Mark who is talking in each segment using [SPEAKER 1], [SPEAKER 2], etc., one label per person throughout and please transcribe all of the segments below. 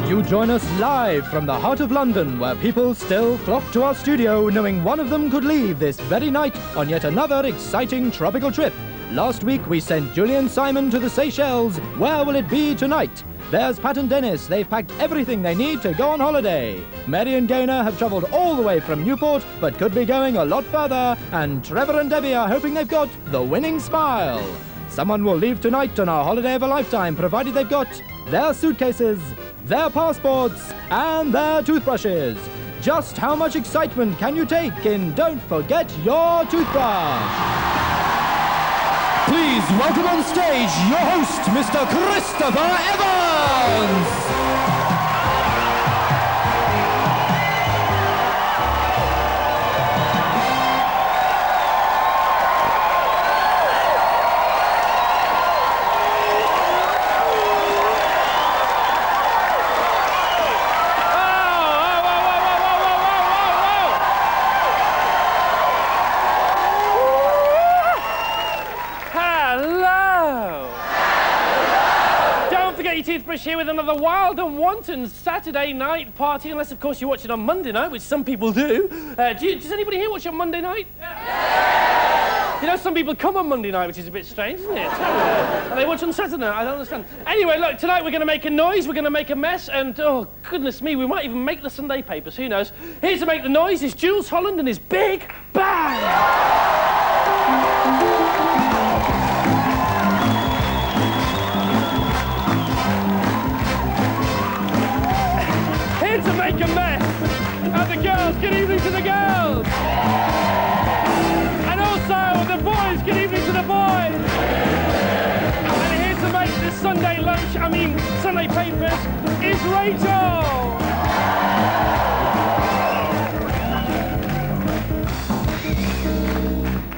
[SPEAKER 1] You join us live from the heart of London, where people still flock to our studio, knowing one of them could leave this very night on yet another exciting tropical trip. Last week we sent Julian Simon to the Seychelles. Where will it be tonight? There's Pat and Dennis. They've packed everything they need to go on holiday. Mary and Gaynor have travelled all the way from Newport, but could be going a lot further. And Trevor and Debbie are hoping they've got the winning smile. Someone will leave tonight on our holiday of a lifetime, provided they've got their suitcases, their passports, and their toothbrushes. Just how much excitement can you take in Don't Forget Your Toothbrush? Please welcome on stage your host, Mr. Christopher Evans!
[SPEAKER 2] Toothbrush here with another wild and wanton Saturday night party, unless of course you watch it on Monday night, which some people do. Does anybody here watch it on Monday night? Yeah. You know, some people come on Monday night, which is a bit strange, isn't it? And they watch on Saturday night. I don't understand. Anyway, look, tonight we're going to make a noise, we're going to make a mess, and oh goodness me, we might even make the Sunday papers, who knows. Here to make the noise is Jules Holland and his Big Bang. To make a mess. And the girls, good evening to the girls. And also the boys, good evening to the boys. And here to make this Sunday Sunday papers is Rachel.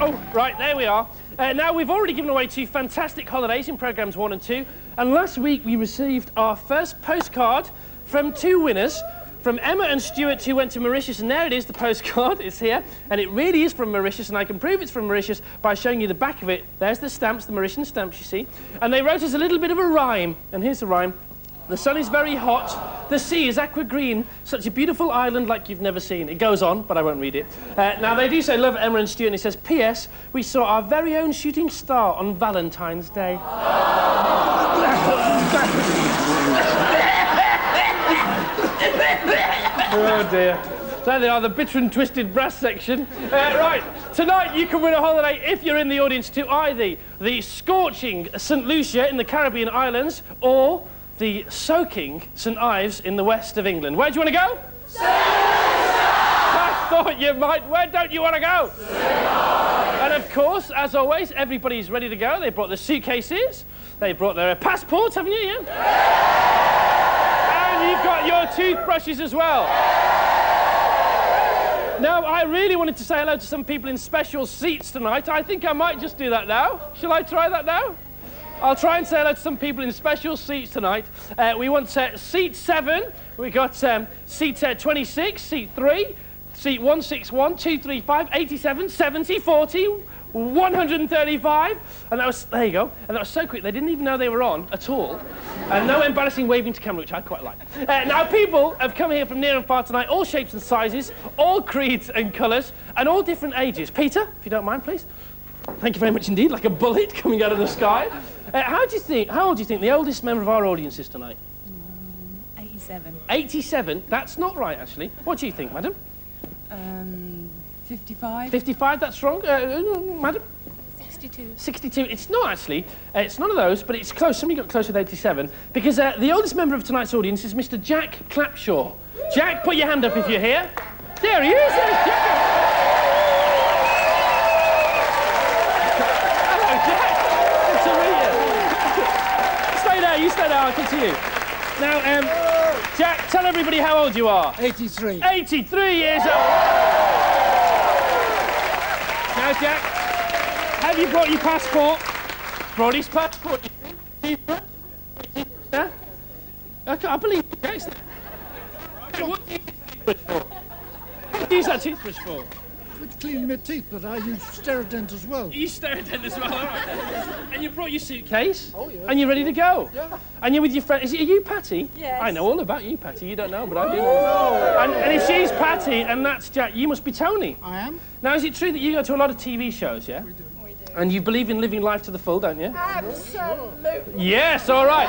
[SPEAKER 2] Oh, right, there we are. Now, we've already given away 2 fantastic holidays in programmes 1 and 2. And last week we received our first postcard from 2 winners, from Emma and Stuart, who went to Mauritius, and there it is, the postcard, it's here, and it really is from Mauritius, and I can prove it's from Mauritius by showing you the back of it. There's the stamps, the Mauritian stamps, you see, and they wrote us a little bit of a rhyme, and here's the rhyme. The sun is very hot, the sea is aqua green, such a beautiful island like you've never seen. It goes on, but I won't read it. Now, they do say, love Emma and Stuart, and it says, P.S. We saw our very own shooting star on Valentine's Day. Oh dear. There they are, the bitter and twisted brass section. Right, tonight you can win a holiday if you're in the audience to either the scorching St. Lucia in the Caribbean islands or the soaking St. Ives in the west of England. Where do you want to go? St. Lucia! I thought you might. Where don't you want to go? St. Ives! And of course, as always, everybody's ready to go. They brought their suitcases. They brought their passports, haven't you? Yeah? You've got your toothbrushes as well. Now, I really wanted to say hello to some people in special seats tonight. I think I might just do that now. Shall I try that now? I'll try and say hello to some people in special seats tonight. We want seat 7. We got seat 26, seat 3, seat 161, 235, 87, 70, 40, 135, and that was, there you go, and that was so quick, they didn't even know they were on at all, and no embarrassing waving to camera, which I quite like. Now, people have come here from near and far tonight, all shapes and sizes, all creeds and colours, and all different ages. Peter, if you don't mind, please. Thank you very much indeed, like a bullet coming out of the sky. How old do you think the oldest member of our audience is tonight?
[SPEAKER 3] 87.
[SPEAKER 2] 87? That's not right, actually. What do you think, madam?
[SPEAKER 3] 55.
[SPEAKER 2] 55, that's wrong. Madam?
[SPEAKER 3] 62.
[SPEAKER 2] 62. It's not, actually. It's none of those, but it's close. Somebody got close with 87. Because the oldest member of tonight's audience is Mr. Jack Clapshaw. Jack, put your hand up if you're here. There he is. There's Jack. Hello, Jack. Good to meet you. Stay there. You stay there. I can see you. Now, Jack, tell everybody how old you are.
[SPEAKER 4] 83.
[SPEAKER 2] 83 years old. Now, Jack, have you brought your passport? Brought his passport. Toothbrush? Yeah? I believe you guys. What do you use that toothbrush for? What do you use that toothbrush for?
[SPEAKER 4] Would clean my teeth, but I use Sterident as well.
[SPEAKER 2] You Sterident as well, all right. And you brought your suitcase?
[SPEAKER 4] Oh, yeah.
[SPEAKER 2] And you're ready to go?
[SPEAKER 4] Yeah.
[SPEAKER 2] And you're with your friend. Are you Patty?
[SPEAKER 3] Yes.
[SPEAKER 2] I know all about you, Patty. You don't know, but I do. And if she's Patty and that's Jack, you must be Tony.
[SPEAKER 4] I am.
[SPEAKER 2] Now, is it true that you go to a lot of TV shows, yeah?
[SPEAKER 4] We do.
[SPEAKER 2] And you believe in living life to the full, don't you?
[SPEAKER 3] Absolutely.
[SPEAKER 2] Yes, all right.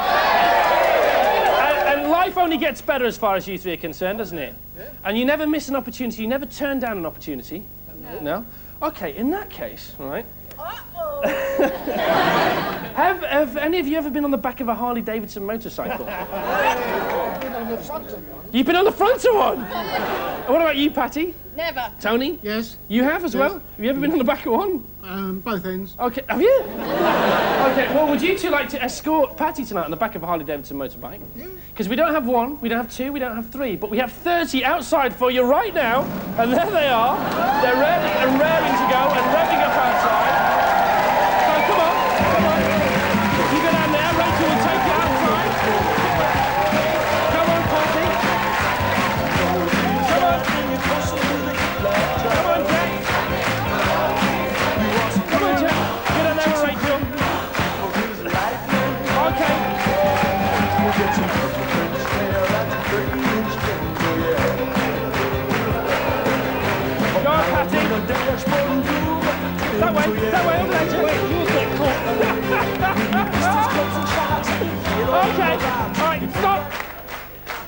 [SPEAKER 2] And life only gets better as far as you three are concerned, doesn't it?
[SPEAKER 4] Yeah.
[SPEAKER 2] And you never miss an opportunity. You never turn down an opportunity. No? Okay, in that case, all right.
[SPEAKER 3] Uh-oh.
[SPEAKER 2] Have any of you ever been on the back of a Harley Davidson motorcycle?
[SPEAKER 4] I've been on the front of one.
[SPEAKER 2] You've been on the front of one? And what about you, Patty?
[SPEAKER 3] Never.
[SPEAKER 2] Tony?
[SPEAKER 4] Yes.
[SPEAKER 2] You have as well? Have you ever been on the back of one?
[SPEAKER 4] Both ends.
[SPEAKER 2] Okay, have you? Okay, well, would you two like to escort Patty tonight on the back of a Harley Davidson motorbike?
[SPEAKER 4] Yeah.
[SPEAKER 2] Because we don't have one, we don't have two, we don't have three, but we have 30 outside for you right now, and there they are. They're ready and raring to go and revving up outside. So come on. You go down there, Rachel will take you outside. Come on, Patty. Come on. Come on, Jack. Come on, Jack. Get on there, Rachel. Okay. Go on, Patty. That way, over there, Jack. You'll get caught. Okay, all right, stop.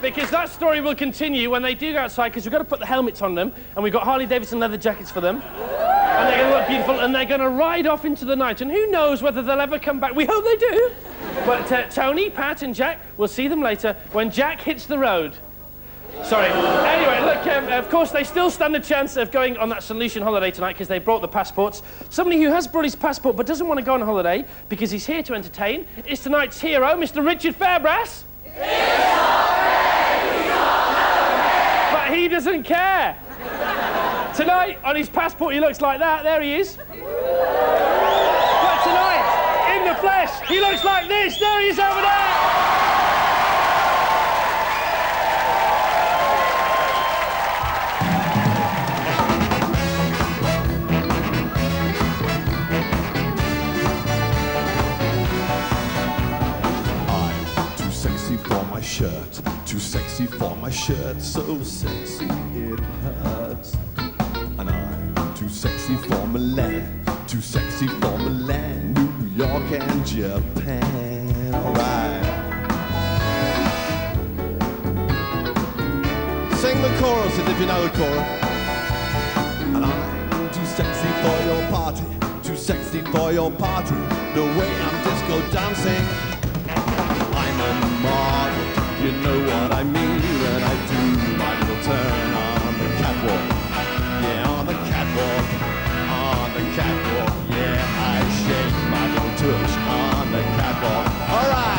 [SPEAKER 2] Because that story will continue when they do go outside, because we've got to put the helmets on them, and we've got Harley Davidson leather jackets for them. And they're going to look beautiful, and they're going to ride off into the night. And who knows whether they'll ever come back. We hope they do. But Tony, Pat, and Jack, we'll see them later when Jack hits the road. Sorry. Anyway, look, of course, they still stand a chance of going on that solution holiday tonight because they brought the passports. Somebody who has brought his passport but doesn't want to go on holiday because he's here to entertain is tonight's hero, Mr. Richard Fairbrass. But he doesn't care. Tonight, on his passport, he looks like that. There he is. But tonight, in the flesh, he looks like this. There he is over there.
[SPEAKER 5] Too sexy for my shirt, so sexy it hurts. And I'm too sexy for Milan, too sexy for Milan, New York and Japan. Alright. Sing the chorus as if you know the chorus. And I'm too sexy for your party, too sexy for your party, the way I'm disco dancing. I'm a model, you know what I mean, when I do my little turn on the catwalk. Yeah, on the catwalk, yeah, I shake my little tush on the catwalk. All right.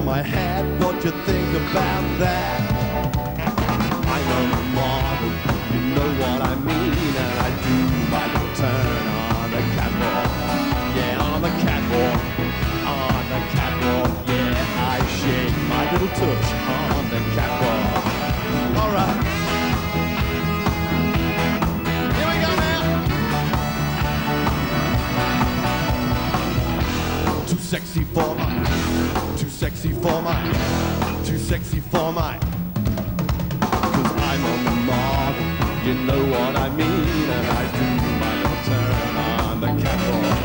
[SPEAKER 5] My hat, what you think about that? I'm a model, you know what I mean, and I do my little turn on the catwalk. Yeah, on the catwalk, yeah, I shake my little tush on the catwalk. All right. Here we go now. Too sexy for my, too sexy for my, too sexy for my. Cause I'm on the model, you know what I mean, and I do my little turn on the catwalk.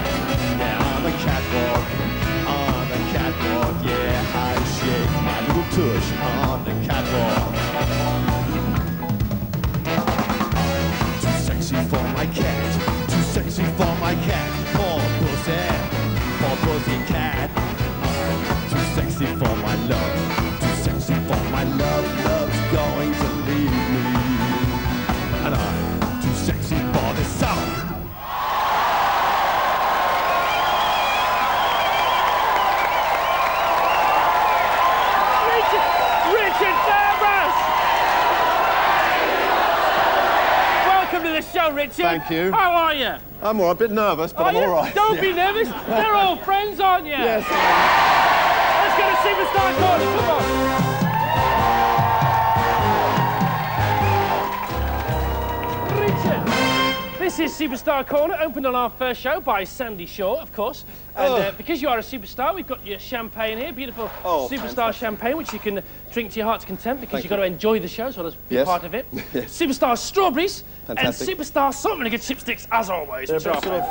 [SPEAKER 5] Yeah, on the catwalk, yeah, I shake my little tush on the catwalk. I'm too sexy for my cat, too sexy for my cat, poor pussy cat. Too sexy for my love, too sexy for my love.
[SPEAKER 2] Richard.
[SPEAKER 5] Thank you.
[SPEAKER 2] How are you?
[SPEAKER 5] I'm all right, a bit nervous, but I'm all right.
[SPEAKER 2] Don't be nervous. They're all friends, aren't you?
[SPEAKER 5] Yes.
[SPEAKER 2] Let's go to Superstar Corner. Come on. Richard. This is Superstar Corner, opened on our first show by Sandy Shaw, of course. And because you are a superstar, we've got your champagne here, beautiful superstar champagne, which you can drink to your heart's content because you've got to enjoy the show as well as be part of it.
[SPEAKER 5] Yes.
[SPEAKER 2] Superstar strawberries
[SPEAKER 5] Fantastic.
[SPEAKER 2] and superstar salt vinegar chipsticks, as always.
[SPEAKER 5] They're a bit sort of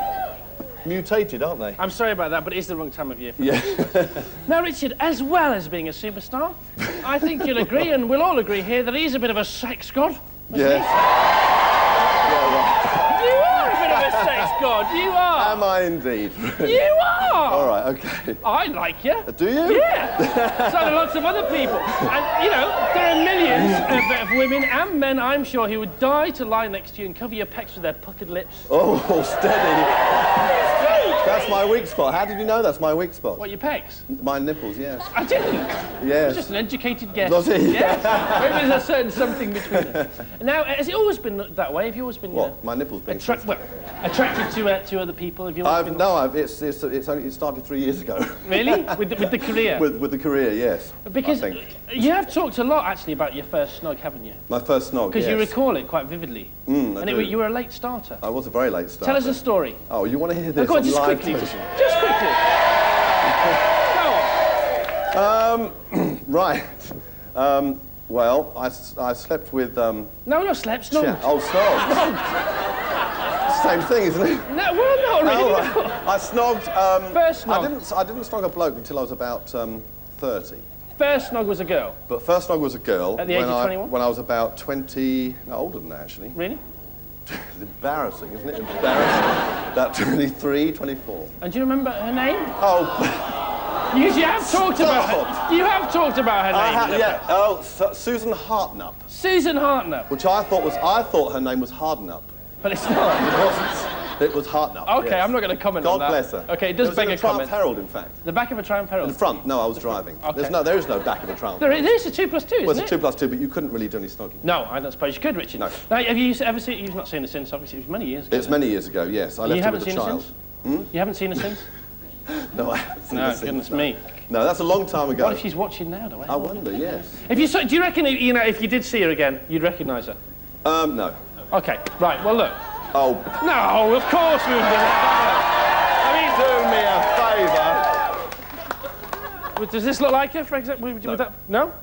[SPEAKER 5] mutated, aren't they?
[SPEAKER 2] I'm sorry about that, but it is the wrong time of year.
[SPEAKER 5] Yeah.
[SPEAKER 2] Now, Richard, as well as being a superstar, I think you'll agree, and we'll all agree here, that he's a bit of a sex god.
[SPEAKER 5] Yes.
[SPEAKER 2] You are a bit of a sex god, you are.
[SPEAKER 5] Am I indeed?
[SPEAKER 2] You are.
[SPEAKER 5] All right, okay.
[SPEAKER 2] I like you.
[SPEAKER 5] Do you?
[SPEAKER 2] Yeah. So do lots of other people. And, you know, there are millions of women and men, I'm sure, who would die to lie next to you and cover your pecs with their puckered lips.
[SPEAKER 5] Oh, steady. That's my weak spot. How did you know that's my weak spot?
[SPEAKER 2] What, your pecs?
[SPEAKER 5] My nipples, yes.
[SPEAKER 2] I didn't.
[SPEAKER 5] Yes.
[SPEAKER 2] It's just an educated guess.
[SPEAKER 5] Was it?
[SPEAKER 2] Yes. Maybe there's a certain something between them. Now, has it always been that way? Have you always been...
[SPEAKER 5] What? My nipples being
[SPEAKER 2] attracted to other people? Have you always been...
[SPEAKER 5] No, it started 3 years ago.
[SPEAKER 2] Really? With the career?
[SPEAKER 5] with the career, yes.
[SPEAKER 2] Because you have talked a lot, actually, about your first snog, haven't you?
[SPEAKER 5] My first snog,
[SPEAKER 2] Because you recall it quite vividly.
[SPEAKER 5] I do.
[SPEAKER 2] You were a late starter.
[SPEAKER 5] I was a very late starter.
[SPEAKER 2] Tell us a story.
[SPEAKER 5] Oh, you want to hear this
[SPEAKER 2] Go on,
[SPEAKER 5] on
[SPEAKER 2] just
[SPEAKER 5] live
[SPEAKER 2] quickly.
[SPEAKER 5] television?
[SPEAKER 2] Just quickly. Go on.
[SPEAKER 5] Right. Well, I slept with...
[SPEAKER 2] No, not slept, snogged.
[SPEAKER 5] Snogged. Same thing, isn't it?
[SPEAKER 2] No, well, not really.
[SPEAKER 5] Oh, right. I snogged...
[SPEAKER 2] First snog.
[SPEAKER 5] I didn't snog a bloke until I was about 30.
[SPEAKER 2] First snog was a girl.
[SPEAKER 5] But first snog was a girl.
[SPEAKER 2] At the age of 21?
[SPEAKER 5] When I was about 20... No, older than that, actually.
[SPEAKER 2] Really?
[SPEAKER 5] It's embarrassing, isn't it? Embarrassing. About 23, 24.
[SPEAKER 2] And do you remember her name?
[SPEAKER 5] Oh...
[SPEAKER 2] You have talked about her. You have talked about her name.
[SPEAKER 5] Yeah. Oh, Susan Hartnup.
[SPEAKER 2] Susan Hartnup.
[SPEAKER 5] Which I thought her name was Hardenup.
[SPEAKER 2] But it's not.
[SPEAKER 5] It wasn't. It was Hartnup.
[SPEAKER 2] Okay,
[SPEAKER 5] yes.
[SPEAKER 2] I'm not going to comment on that.
[SPEAKER 5] God bless her.
[SPEAKER 2] Okay, it does beg a comment.
[SPEAKER 5] Triumph Herald, in fact.
[SPEAKER 2] The back of a Triumph Herald?
[SPEAKER 5] In the front. No, I was driving.
[SPEAKER 2] Okay.
[SPEAKER 5] There is no back of a Triumph.
[SPEAKER 2] There is a 2+2, isn't it?
[SPEAKER 5] Well, it's a 2+2, but you couldn't really do any snogging.
[SPEAKER 2] No, I don't suppose you could, Richard.
[SPEAKER 5] No.
[SPEAKER 2] Now, have you ever seen... You've not seen her since, obviously. It was many years ago.
[SPEAKER 5] It's many years ago, yes. I left her with a child.
[SPEAKER 2] You haven't seen her since?
[SPEAKER 5] No, I haven't seen her since.
[SPEAKER 2] No, goodness me.
[SPEAKER 5] No, that's a long time ago.
[SPEAKER 2] What if she's watching now, though?
[SPEAKER 5] I wonder, yes.
[SPEAKER 2] Do you reckon, you know, if you did see her again, you'd recognise her?
[SPEAKER 5] No.
[SPEAKER 2] Okay, right, well, look.
[SPEAKER 5] Oh.
[SPEAKER 2] No, of course we would do that.
[SPEAKER 5] Do me a favour.
[SPEAKER 2] Does this look like her, for example? No. No?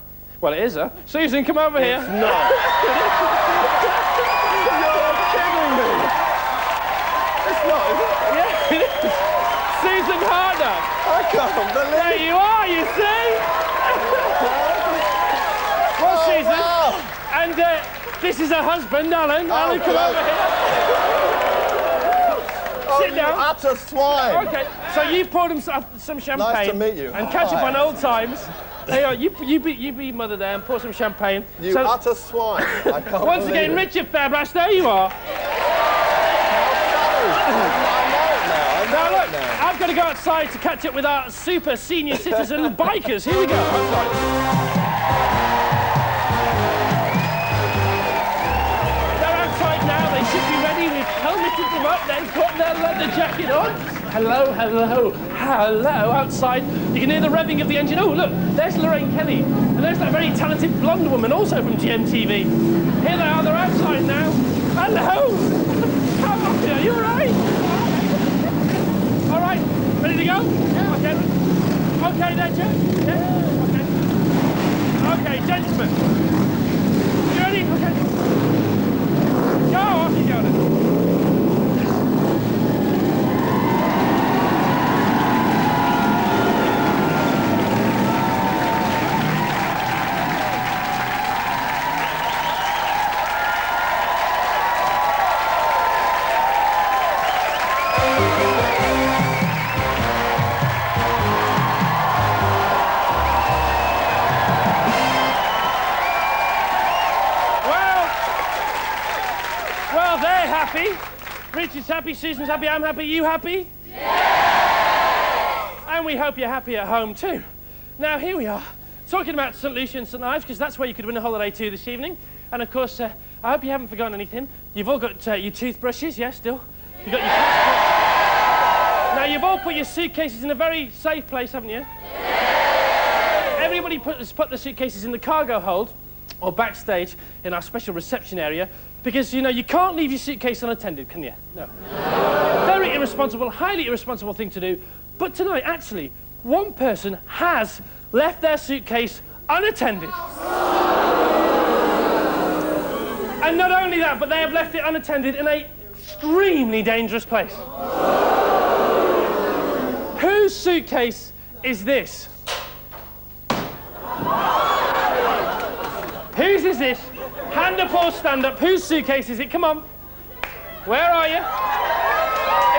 [SPEAKER 2] Well, it is her. Susan, come over here.
[SPEAKER 5] No. You're kidding me. It's not, is it?
[SPEAKER 2] Yeah, it is. Susan Hartnup.
[SPEAKER 5] I can't believe
[SPEAKER 2] There you are, you see? Well, Susan, and this is her husband, Alan. Alan, come over here. Sit down.
[SPEAKER 5] You utter swine.
[SPEAKER 2] Okay, so you poured him some champagne.
[SPEAKER 5] Nice to meet you.
[SPEAKER 2] And catch up on old times. Hey, you be mother there and pour some champagne.
[SPEAKER 5] You utter swine. I can't
[SPEAKER 2] Once again,
[SPEAKER 5] believe it.
[SPEAKER 2] Richard Fairbrass, there you are. Now look, I've got to go outside to catch up with our super senior citizen bikers. Here we go. Outside. They're outside now. They should be ready. We've helmeted them up. They've got their leather jacket on. Hello, hello, hello. Outside, you can hear the revving of the engine. Oh, look, there's Lorraine Kelly. And there's that very talented blonde woman, also from GMTV. Here they are. They're outside now. Hello. How are you? Are you all right? All right, ready to go? Yeah. Okay. Okay, there, Joe. Yeah. Okay. Okay, gentlemen. You ready? Okay. Go, off you go then. Richard's happy, Susan's happy, I'm happy, you happy? Yeah! And we hope you're happy at home too. Now here we are, talking about St Lucian, St Ives, because that's where you could win a holiday to this evening. And of course, I hope you haven't forgotten anything. You've all got your toothbrushes, yes, still. You've got your passport. Now, you've all put your suitcases in a very safe place, haven't you? Everybody has put the suitcases in the cargo hold or backstage in our special reception area because, you know, you can't leave your suitcase unattended, can you? No. Very irresponsible, highly irresponsible thing to do. But tonight, actually, one person has left their suitcase unattended. And not only that, but they have left it unattended in an extremely dangerous place. Whose suitcase is this? Whose is this? Hand up or stand up. Whose suitcase is it? Come on. Where are you?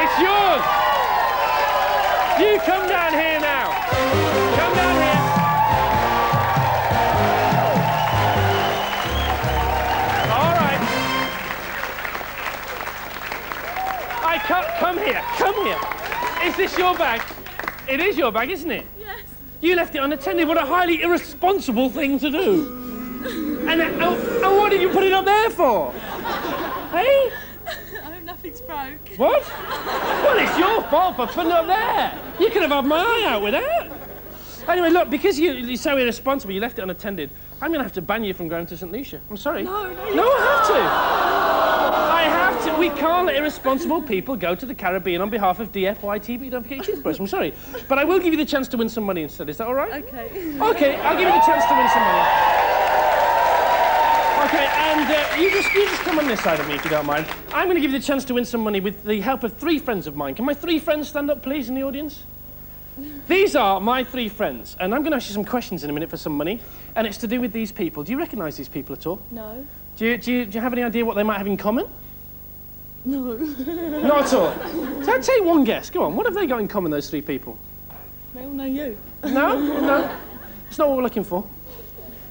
[SPEAKER 2] It's yours. You come down here now. Come down here. All right. Come here. Come here. Is this your bag? It is your bag, isn't it?
[SPEAKER 3] Yes.
[SPEAKER 2] You left it unattended. What a highly irresponsible thing to do. And what did you put it up there for? Hey?
[SPEAKER 3] I hope nothing's broke.
[SPEAKER 2] What? Well, it's your fault for putting it up there. You could have had my eye out with that. Anyway, look, because you're so irresponsible, you left it unattended, I'm going to have to ban you from going to St. Lucia. I'm sorry.
[SPEAKER 3] No,
[SPEAKER 2] I have to. I have to. We can't let irresponsible people go to the Caribbean on behalf of DFYTB. Don't forget your toothbrush. I'm sorry. But I will give you the chance to win some money instead. Is that all right?
[SPEAKER 3] Okay.
[SPEAKER 2] Okay, I'll give you the chance to win some money. Okay, and you just come on this side of me if you don't mind. I'm going to give you the chance to win some money with the help of 3 friends of mine. Can my 3 friends stand up, please, in the audience? These are my 3 friends, and I'm going to ask you some questions in a minute for some money, and it's to do with these people. Do you recognise these people at all?
[SPEAKER 3] No.
[SPEAKER 2] Do you have any idea what they might have in common?
[SPEAKER 3] No.
[SPEAKER 2] Not at all. So I'd take one guess. Go on, what have they got in common, those 3 people?
[SPEAKER 3] They all know you.
[SPEAKER 2] No? No? It's not what we're looking for.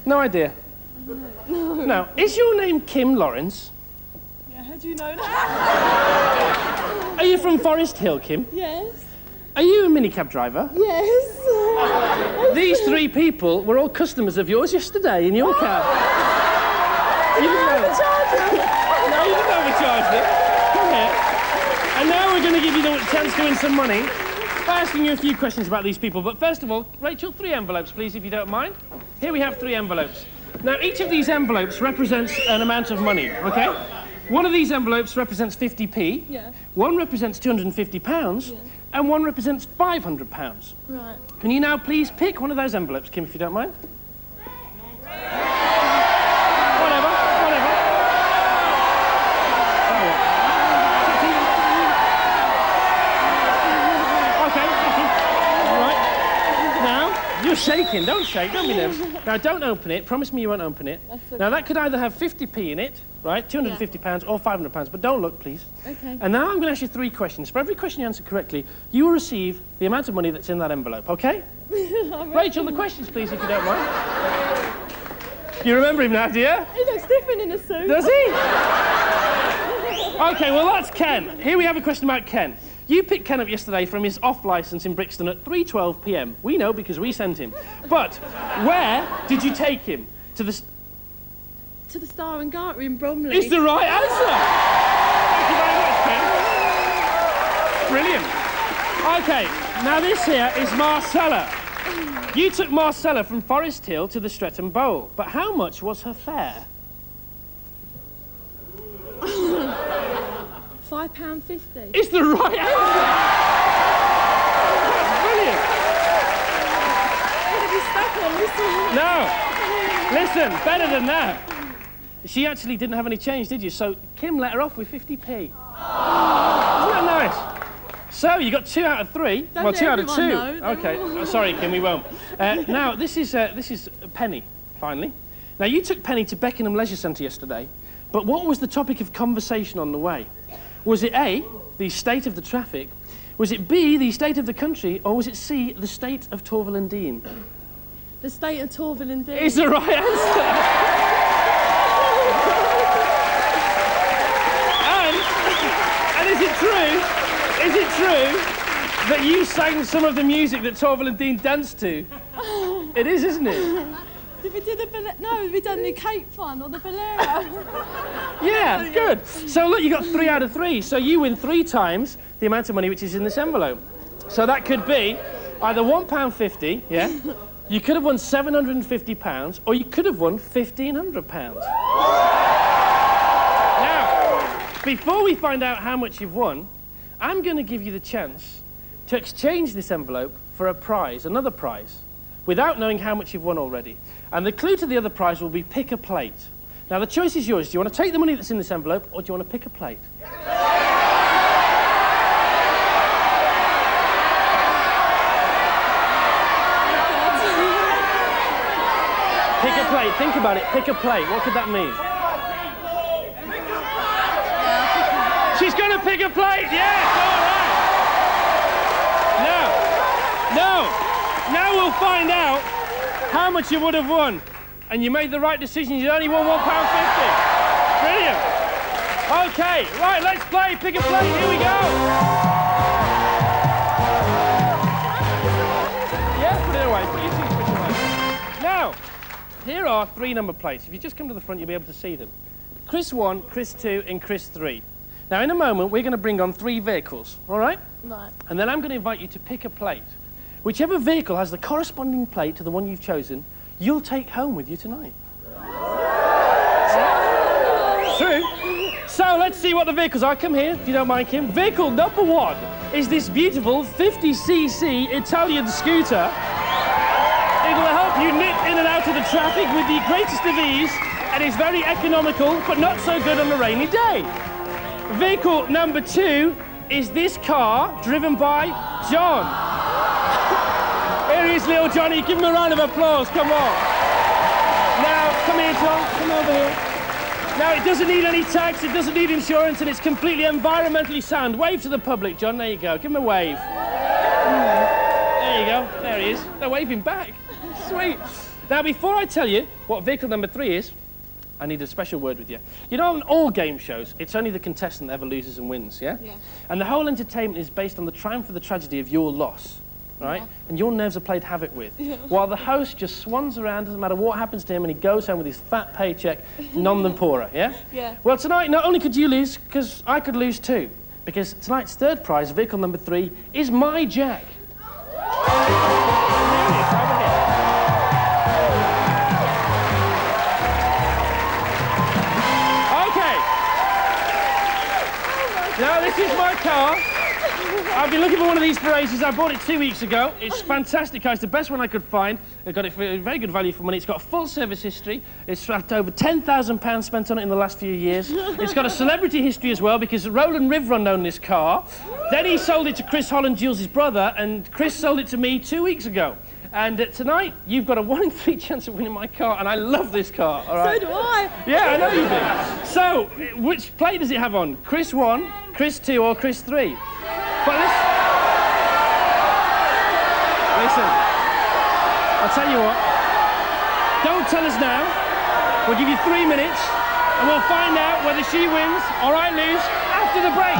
[SPEAKER 2] No idea.
[SPEAKER 3] No.
[SPEAKER 2] Now, is your name Kim Lawrence?
[SPEAKER 3] Yeah, how do you know that?
[SPEAKER 2] Are you from Forest Hill, Kim?
[SPEAKER 3] Yes.
[SPEAKER 2] Are you a minicab driver?
[SPEAKER 3] Yes.
[SPEAKER 2] These 3 people were all customers of yours yesterday in your car. You didn't overcharge them. No, you didn't overcharge them. Come here. And now we're going to give you the chance to win some money by asking you a few questions about these people. But first of all, Rachel, 3 envelopes, please, if you don't mind. Here we have 3 envelopes. Now, each of these envelopes represents an amount of money, OK? One of these envelopes represents 50p.
[SPEAKER 3] Yeah.
[SPEAKER 2] One represents £250.
[SPEAKER 3] Yeah.
[SPEAKER 2] And one represents £500.
[SPEAKER 3] Right.
[SPEAKER 2] Can you now please pick one of those envelopes, Kim, if you don't mind? Whatever. Okay. All right. Now, you're shaking. Don't shake. Don't be nervous. Now, don't open it. Promise me you won't open it.
[SPEAKER 3] That's okay.
[SPEAKER 2] Now, that could either have 50p in it, right, £250 or £500, but don't look, please.
[SPEAKER 3] Okay.
[SPEAKER 2] And now I'm going to ask you 3 questions. For every question you answer correctly, you will receive the amount of money that's in that envelope, OK? Rachel, the questions, please, if you don't mind. You remember him now, do you?
[SPEAKER 3] He looks different in a suit.
[SPEAKER 2] Does he? OK, well, that's Ken. Here we have a question about Ken. You picked Ken up yesterday from his off licence in Brixton at 3:12 p.m. We know because we sent him. But where did you take him? To the
[SPEAKER 3] Star and Garter in Bromley.
[SPEAKER 2] It's the right answer! Thank you very much, Ken. Brilliant. OK, now this here is Marcella. You took Marcella from Forest Hill to the Streatham Bowl, but how much was her fare?
[SPEAKER 3] £5.50.
[SPEAKER 2] It's the right answer! Brilliant.
[SPEAKER 3] You stuck on this one.
[SPEAKER 2] No. Listen, better than that. She actually didn't have any change, did you? So Kim let her off with 50p. Isn't that nice? So you got 2 out of 3.
[SPEAKER 3] Don't
[SPEAKER 2] well, 2 out of 2.
[SPEAKER 3] know.
[SPEAKER 2] Okay. Sorry, Kim, we won't. Now this is Penny. Finally. Now you took Penny to Beckenham Leisure Centre yesterday, but what was the topic of conversation on the way? Was it A, the state of the traffic? Was it B, the state of the country? Or was it C, the state of Torval and Dean?
[SPEAKER 3] The state of Torval and Dean.
[SPEAKER 2] Is the right answer. and is it true that you sang some of the music that Torval and Dean danced to? It is, isn't it?
[SPEAKER 3] Did we do the Bolero? No, we done the Cape one or the Bolero.
[SPEAKER 2] Yeah, good. So look, you got 3 out of 3. So you win 3 times the amount of money which is in this envelope. So that could be either £1.50, yeah? You could have won £750, or you could have won £1,500. Now, before we find out how much you've won, I'm going to give you the chance to exchange this envelope for a prize, another prize, without knowing how much you've won already. And the clue to the other prize will be pick a plate. Now, the choice is yours. Do you want to take the money that's in this envelope, or do you want to pick a plate? Pick a plate. Think about it. Pick a plate. What could that mean? She's going to pick a plate. Yes, all right. Now we'll find out how much you would have won. And you made the right decision. You only won £1.50. Brilliant. Okay, right, let's play. Pick a plate. Here we go. Yeah, put it away. Put your toothbrush away. Now, here are 3 number plates. If you just come to the front, you'll be able to see them. Chris 1, Chris 2, and Chris 3. Now, in a moment, we're going to bring on 3 vehicles, all right?
[SPEAKER 3] Right.
[SPEAKER 2] And then I'm going to invite you to pick a plate. Whichever vehicle has the corresponding plate to the one you've chosen, you'll take home with you tonight. True. So let's see what the vehicles are. Come here, if you don't mind, Kim. Vehicle number 1 is this beautiful 50cc Italian scooter. It'll help you nip in and out of the traffic with the greatest of ease, and is very economical, but not so good on a rainy day. Vehicle number 2 is this car, driven by John. Here he is, little Johnny. Give him a round of applause. Come on. Now, come here, John. Come over here. Now, it doesn't need any tax, it doesn't need insurance, and it's completely environmentally sound. Wave to the public, John. There you go. Give him a wave. There you go. There he is. They're waving back. Sweet. Now, before I tell you what vehicle number 3 is, I need a special word with you. You know, on all game shows, it's only the contestant that ever loses and wins, yeah?
[SPEAKER 3] Yeah.
[SPEAKER 2] And the whole entertainment is based on the triumph or the tragedy of your loss, right?
[SPEAKER 3] Yeah.
[SPEAKER 2] And your nerves are played havoc with.
[SPEAKER 3] Yeah.
[SPEAKER 2] While the host just swans around, doesn't matter what happens to him, and he goes home with his fat paycheck, none the poorer, yeah?
[SPEAKER 3] Yeah.
[SPEAKER 2] Well, tonight, not only could you lose, because I could lose too. Because tonight's 3rd prize, vehicle number 3, is my Jack. Here he is, over here. Now, this is my car. I've been looking for one of these for ages. I bought it 2 weeks ago. It's fantastic car. It's the best one I could find. I got it for very good value for money. It's got a full service history. It's had over £10,000 spent on it in the last few years. It's got a celebrity history as well, because Roland Rivron owned this car. Then he sold it to Chris Holland, Jules' brother, and Chris sold it to me 2 weeks ago. And tonight, you've got a 1 in 3 chance of winning my car, and I love this car, all right?
[SPEAKER 3] So do I.
[SPEAKER 2] Yeah, I know you do. So, which plate does it have on? Chris 1, Chris 2, or Chris 3? But listen, I'll tell you what. Don't tell us now. We'll give you 3 minutes, and we'll find out whether she wins or I lose after the break.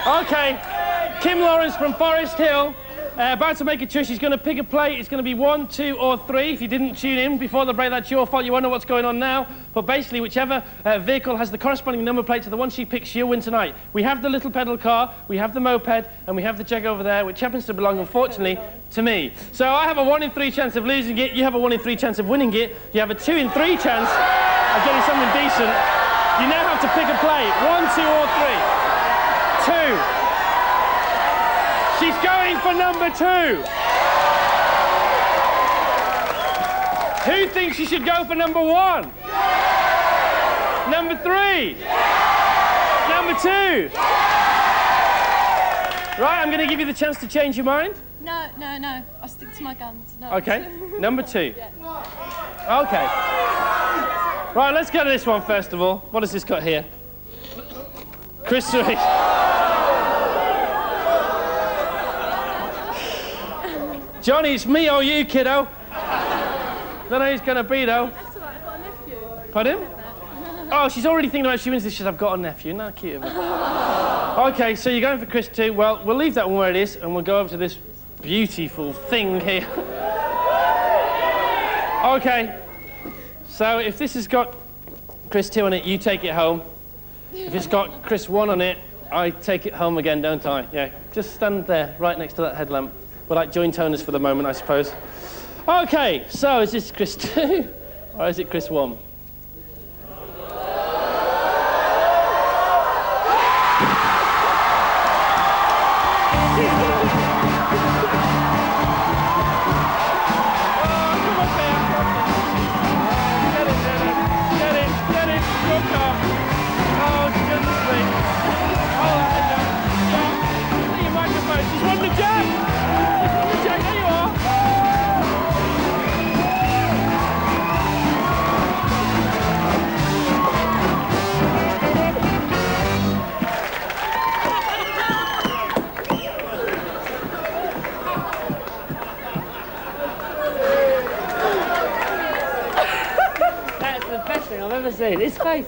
[SPEAKER 2] Okay, Kim Lawrence from Forest Hill, about to make a choice. She's going to pick a plate. It's going to be 1, 2, or 3. If you didn't tune in before the break, that's your fault. You won't know what's going on now. But basically, whichever vehicle has the corresponding number plate to the one she picks, she'll win tonight. We have the little pedal car, we have the moped, and we have the jug over there, which happens to belong, unfortunately, to me. So I have a 1 in 3 chance of losing it. You have a 1 in 3 chance of winning it. You have a 2 in 3 chance of getting something decent. You now have to pick a plate. 1, 2, or 3. 2. She's going for number 2. Who thinks she should go for number 1? Number 3? Number 2? Right, I'm going to give you the chance to change your mind.
[SPEAKER 3] No. I'll stick to my guns. No.
[SPEAKER 2] Okay, number 2. Okay. Right, let's go to this one first of all. What has this got here? Chris Sweet. Johnny, it's me or you, kiddo. Don't know who's going to be, though.
[SPEAKER 3] That's all right, I've got a nephew.
[SPEAKER 2] Pardon? Oh, she's already thinking about she wins this. She says, I've got a nephew. No, cute of her. OK, so you're going for Chris too. Well, we'll leave that one where it is, and we'll go over to this beautiful thing here. OK. So if this has got Chris 2 on it, you take it home. If it's got Chris 1 on it, I take it home again, don't I? Yeah, just stand there, right next to that headlamp. We're like joint owners for the moment, I suppose. OK, so is this Chris 2 or is it Chris 1?
[SPEAKER 6] His face.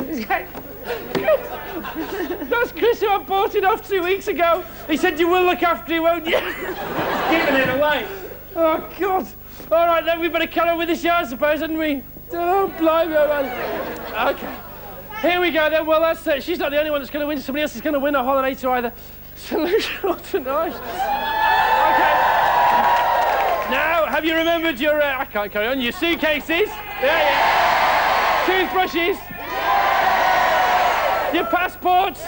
[SPEAKER 2] That's Chris who I bought it off 2 weeks ago. He said you will look after it, won't you?
[SPEAKER 6] Giving it away.
[SPEAKER 2] Oh, God. All right, then we better carry on with the show, I suppose, hadn't we? Oh, blimey, man. OK. Here we go, then. Well, that's it. She's not the only one that's going to win. Somebody else is going to win a holiday to either Solution or Tonight. OK. Now, have you remembered your... I can't carry on. Your suitcases? Yeah. Toothbrushes? Your passports?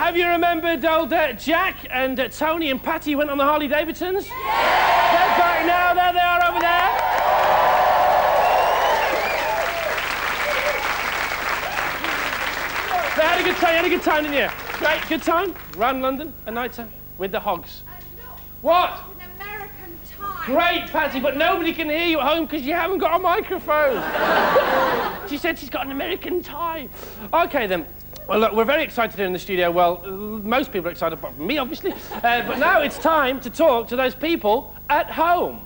[SPEAKER 2] Have you remembered old Jack and Tony and Patty went on the Harley Davidsons? They're back now. There they are over there. They had a good time. You had a good time, didn't you? Great, good time. Round London, a night time with the hogs. What? Great, Patty, but nobody can hear you at home because you haven't got a microphone. She said she's got an American tie. OK, then. Well, look, we're very excited here in the studio. Well, most people are excited, apart from me, obviously. But now it's time to talk to those people at home.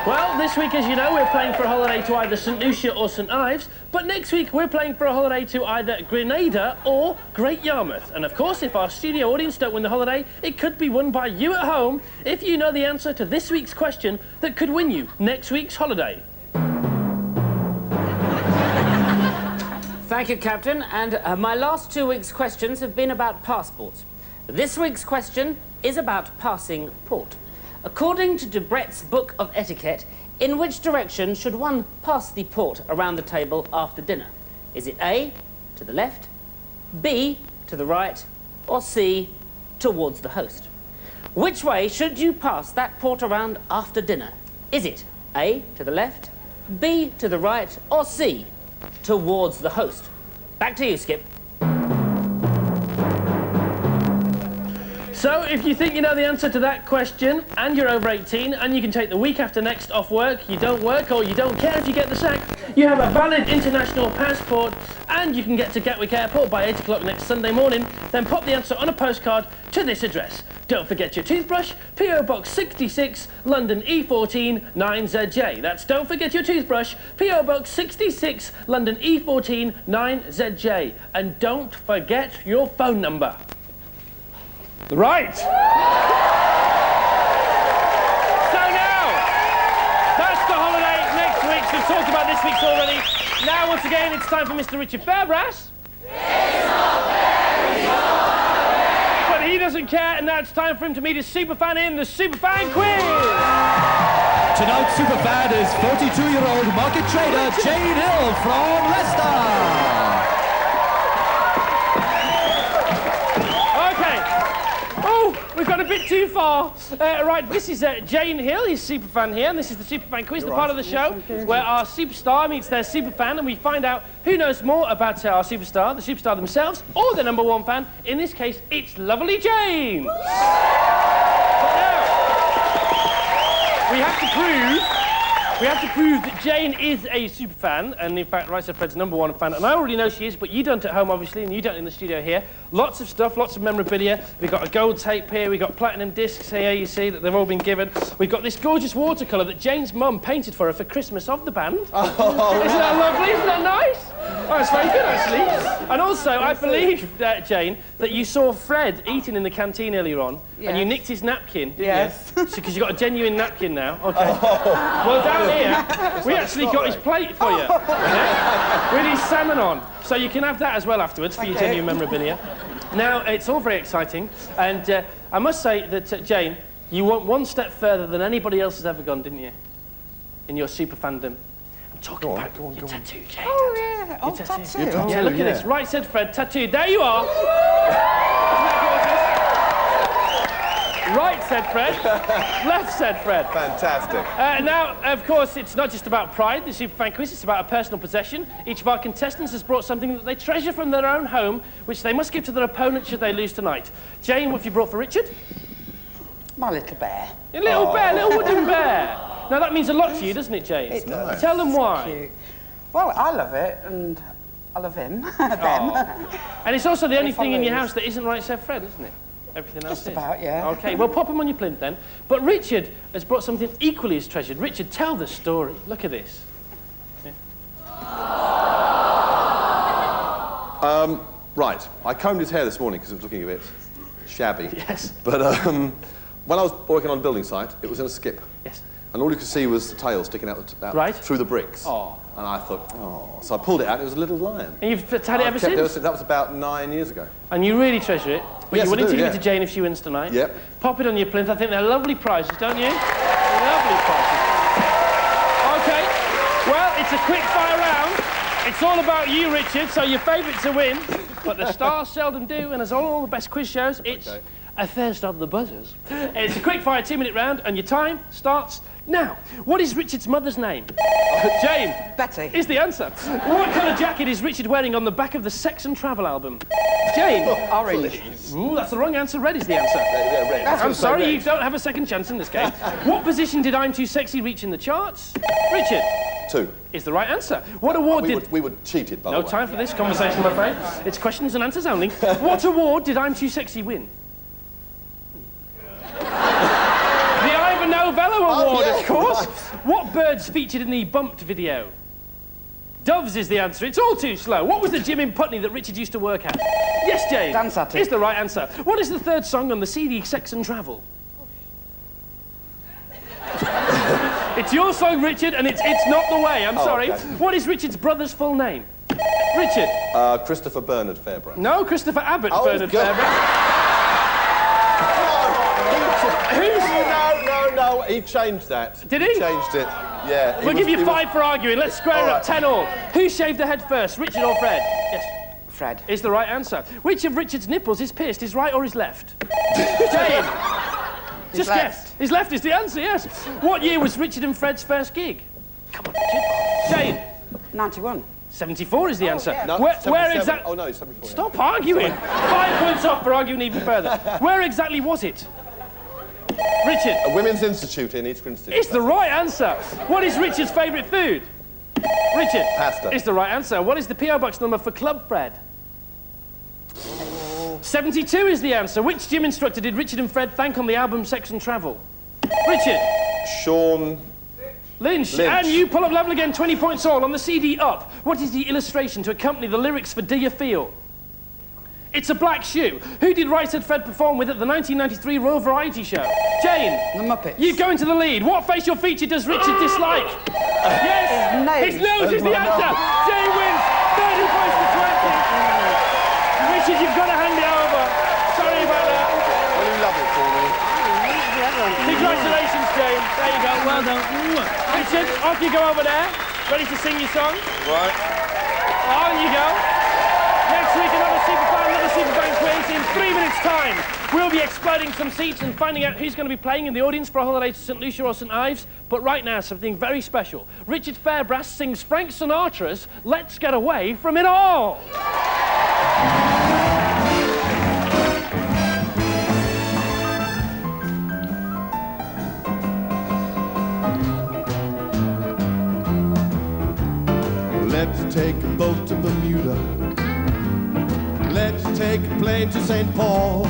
[SPEAKER 2] Well, this week, as you know, we're playing for a holiday to either St Lucia or St Ives, but next week we're playing for a holiday to either Grenada or Great Yarmouth. And of course, if our studio audience don't win the holiday, it could be won by you at home if you know the answer to this week's question that could win you next week's holiday.
[SPEAKER 6] Thank you, Captain. And my last 2 weeks' questions have been about passports. This week's question is about passing port. According to Debrett's Book of Etiquette, in which direction should one pass the port around the table after dinner? Is it A, to the left, B, to the right, or C, towards the host? Which way should you pass that port around after dinner? Is it A, to the left, B, to the right, or C, towards the host? Back to you, Skip.
[SPEAKER 2] So, if you think you know the answer to that question, and you're over 18, and you can take the week after next off work, you don't work, or you don't care if you get the sack, you have a valid international passport, and you can get to Gatwick Airport by 8 o'clock next Sunday morning, then pop the answer on a postcard to this address. Don't forget your toothbrush, P.O. Box 66, London E14 9ZJ. That's don't forget your toothbrush, P.O. Box 66, London E14 9ZJ. And don't forget your phone number. Right. So now, that's the holiday. Next week's. We've talked about this week's already. Now, once again, it's time for Mr. Richard Fairbrass. But he doesn't care, and now it's time for him to meet his superfan in the Superfan Quiz.
[SPEAKER 1] Tonight's superfan is 42-year-old market trader Jane Hill from Leicester.
[SPEAKER 2] We've got a bit too far. Right, this is Jane Hill, his superfan here, and this is the Superfan Quiz, the part of the show where our superstar meets their superfan, and we find out who knows more about our superstar, the superstar themselves, or their number one fan. In this case, it's lovely Jane. But now, we have to prove that Jane is a superfan, and in fact, Right Said Fred's number one fan, and I already know she is, but you don't at home, obviously, and you don't in the studio here. Lots of stuff, lots of memorabilia. We've got a gold tape here, we've got platinum discs here, you see, that they've all been given. We've got this gorgeous watercolour that Jane's mum painted for her for Christmas of the band. Oh, isn't that lovely? Isn't that nice? Oh, it's very good, actually. And also, I believe, Jane, that you saw Fred eating in the canteen earlier on, and you nicked his napkin, didn't you? Because you've got a genuine napkin now. OK. Well, down here, we actually got his plate for you, with his salmon on. So you can have that as well afterwards for your genuine memorabilia. Now, it's all very exciting, and I must say that, Jane, you went one step further than anybody else has ever gone, didn't you? In your super fandom. I'm talking about your tattoo, Jane.
[SPEAKER 3] Oh, yeah. Oh, tattoo.
[SPEAKER 2] Yeah, look at this. Right Said Fred, tattooed. There you are. Isn't that gorgeous? Right Said Fred. Left Said Fred.
[SPEAKER 5] Fantastic.
[SPEAKER 2] Now, of course, it's not just about pride, the Superfan Quiz, it's about a personal possession. Each of our contestants has brought something that they treasure from their own home, which they must give to their opponent should they lose tonight. Jane, what have you brought for Richard?
[SPEAKER 3] My little bear.
[SPEAKER 2] A little bear, little wooden bear. Now, that means a lot to you, doesn't it, Jane?
[SPEAKER 3] It does.
[SPEAKER 2] Tell them why.
[SPEAKER 3] Cute. Well, I love it, and I love him. Them.
[SPEAKER 2] And it's also the only thing in your house that isn't Right Said Fred, isn't it? Everything else
[SPEAKER 3] Just
[SPEAKER 2] is.
[SPEAKER 3] about, yeah.
[SPEAKER 2] OK, well, pop them on your plinth then. But Richard has brought something equally as treasured. Richard, tell the story. Look at this. Yeah.
[SPEAKER 5] Right, I combed his hair this morning because it was looking a bit shabby.
[SPEAKER 2] Yes.
[SPEAKER 5] But when I was working on a building site, it was in a skip.
[SPEAKER 2] Yes.
[SPEAKER 5] And all you could see was the tail sticking out, through the bricks.
[SPEAKER 2] Oh.
[SPEAKER 5] And I thought, oh. So I pulled it out, it was a little lion.
[SPEAKER 2] And you've had it ever since?
[SPEAKER 5] That was about 9 years ago.
[SPEAKER 2] And you really treasure it? But
[SPEAKER 5] Yes,
[SPEAKER 2] you're willing
[SPEAKER 5] I do,
[SPEAKER 2] to give
[SPEAKER 5] yeah.
[SPEAKER 2] it to Jane if she wins tonight?
[SPEAKER 5] Yep.
[SPEAKER 2] Pop it on your plinth. I think they're lovely prizes, don't you? Lovely prizes. OK. Well, it's a quick fire round. It's all about you, Richard, so your favourite to win. But the stars seldom do, and as all the best quiz shows, it's a first on the buzzers. It's a quick fire 2-minute round, and your time starts now. What is Richard's mother's name? Jane.
[SPEAKER 3] Betty.
[SPEAKER 2] Is the answer. What colour jacket is Richard wearing on the back of the Sex and Travel album? Jane.
[SPEAKER 3] Orange.
[SPEAKER 2] Ooh, that's the wrong answer. Red is the answer.
[SPEAKER 5] Red.
[SPEAKER 2] I'm sorry, you don't have a second chance in this case. What position did I'm Too Sexy reach in the charts? Richard.
[SPEAKER 5] 2.
[SPEAKER 2] Is the right answer. What award
[SPEAKER 5] We were cheated, by the way.
[SPEAKER 2] No time for this conversation, I'm afraid. It's questions and answers only. What award did I'm Too Sexy win? The Ivor Novello Award, of course. What birds featured in the Bumped video? Doves is the answer. It's all too slow. What was the gym in Putney that Richard used to work at? Yes, Jane.
[SPEAKER 3] Dance at it.
[SPEAKER 2] Is the right answer. What is the third song on the CD Sex and Travel? It's your song, Richard, and it's not the way. I'm sorry.
[SPEAKER 5] Okay.
[SPEAKER 2] What is Richard's brother's full name? Richard.
[SPEAKER 5] Christopher Bernard Fairbrass.
[SPEAKER 2] No, Christopher Abbott Bernard
[SPEAKER 5] God.
[SPEAKER 2] Fairbrass.
[SPEAKER 5] No, he changed that.
[SPEAKER 2] Did he?
[SPEAKER 5] He changed it, yeah.
[SPEAKER 2] We'll give you 5 for arguing. Let's square it up,
[SPEAKER 5] right.
[SPEAKER 2] 10 all. Who shaved the head first, Richard or Fred? Yes.
[SPEAKER 3] Fred.
[SPEAKER 2] Is the right answer. Which of Richard's nipples is pierced, his right or his left? Jane. Just
[SPEAKER 3] left.
[SPEAKER 2] guess. His left is the answer, yes. What year was Richard and Fred's first gig? Come on, Richard. Jane.
[SPEAKER 3] 91.
[SPEAKER 2] 74 is the answer.
[SPEAKER 3] yeah.
[SPEAKER 5] No,
[SPEAKER 2] Where
[SPEAKER 5] 77.
[SPEAKER 2] exactly?
[SPEAKER 5] Oh, no, 74.
[SPEAKER 2] Stop arguing. 5 points off for arguing even further. Where exactly was it? Richard.
[SPEAKER 5] A Women's Institute in East Grinstead.
[SPEAKER 2] It's the right answer. What is Richard's favourite food? Richard.
[SPEAKER 5] Pasta.
[SPEAKER 2] It's the right answer. What is the PO Box number for Club Fred? 72 is the answer. Which gym instructor did Richard and Fred thank on the album Sex and Travel? Richard.
[SPEAKER 5] Sean
[SPEAKER 2] Lynch. And you pull up level again, 20 points all. On the CD Up, what is the illustration to accompany the lyrics for Do You Feel? It's a black shoe. Who did Right Said Fred perform with at the 1993 Royal Variety Show? Jane.
[SPEAKER 3] The Muppets.
[SPEAKER 2] You go into the lead. What facial feature does Richard dislike? Yes.
[SPEAKER 3] Nose.
[SPEAKER 2] His nose is the answer. Jane wins. 30 points to 20. Richard, you've got to hand it over. Sorry about that.
[SPEAKER 5] Will you love it for me?
[SPEAKER 2] Congratulations, Jane. There you go. Well done. Richard, off you go over there. Ready to sing your song?
[SPEAKER 5] Right.
[SPEAKER 2] On you go. Next week, another Superfan quiz. In 3 minutes' time, we'll be exploding some seats and finding out who's going to be playing in the audience for a holiday to St. Lucia or St. Ives. But right now, something very special. Richard Fairbrass sings Frank Sinatra's Let's Get Away From It All.
[SPEAKER 5] Let's take a boat to Bermuda. Let's take a plane to St. Paul.